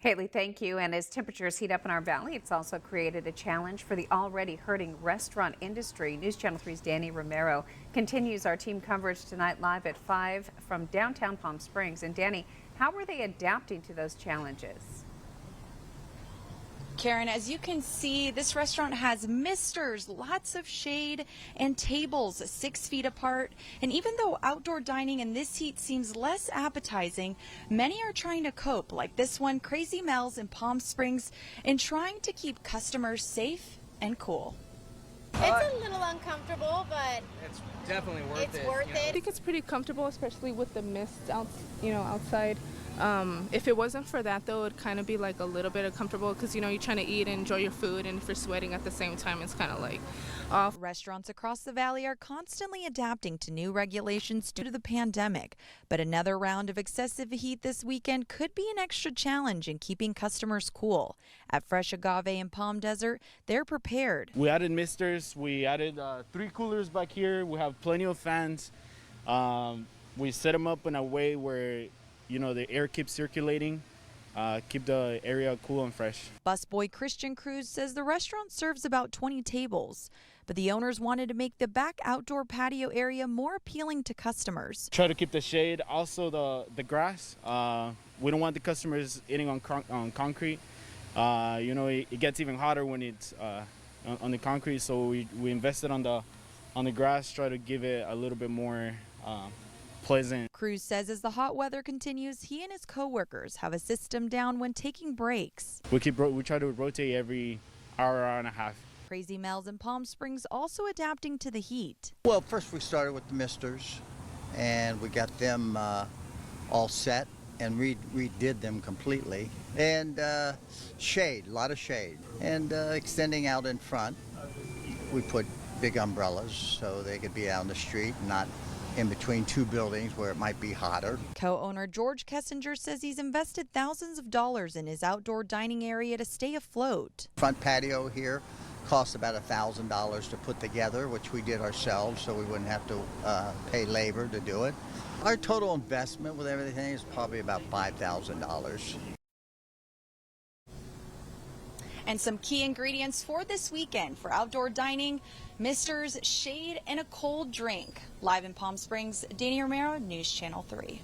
Haley, thank you. And as temperatures heat up in our valley, it's also created a challenge for the already hurting restaurant industry. News Channel 3's Danny Romero continues our team coverage tonight live at 5 from downtown Palm Springs. And Danny, how are they adapting to those challenges? Karen, as you can see, this restaurant has misters, lots of shade, and tables 6 feet apart. And even though outdoor dining in this heat seems less appetizing, many are trying to cope, like this one, Crazy Mel's in Palm Springs, in trying to keep customers safe and cool. It's a little uncomfortable, but it's definitely worth it. it's worth I it. think it's pretty comfortable, especially with the mist out, outside. If it wasn't for that, though, it'd kind of be like a little bit uncomfortable because, you're trying to eat and enjoy your food, and if you're sweating at the same time, it's kind of like off. Restaurants across the valley are constantly adapting to new regulations due to the pandemic, but another round of excessive heat this weekend could be an extra challenge in keeping customers cool. At Fresh Agave in Palm Desert, they're prepared. We added misters, we added 3 coolers back here, we have plenty of fans. We set them up in a way where the air keeps circulating, keep the area cool and fresh. Busboy Christian Cruz says the restaurant serves about 20 tables, but the owners wanted to make the back outdoor patio area more appealing to customers. Try to keep the shade, also the grass. We don't want the customers eating on concrete. It gets even hotter when it's on the concrete, so we invested on the grass, try to give it a little bit more pleasant. Cruz says as the hot weather continues, he and his co-workers have a system down when taking breaks. We try to rotate every hour and a half. Crazy Mel's in Palm Springs also adapting to the heat. Well, first we started with the misters, and we got them all set and redid them completely. And shade, a lot of shade. And extending out in front, we put big umbrellas so they could be out on the street, not in between 2 buildings where it might be hotter. Co-owner George Kessinger says he's invested thousands of dollars in his outdoor dining area to stay afloat. Front patio here cost about $1,000 to put together, which we did ourselves, so we wouldn't have to pay labor to do it. Our total investment with everything is probably about $5,000. And some key ingredients for this weekend for outdoor dining: misters, shade, and a cold drink. Live in Palm Springs, Danny Romero, News Channel 3.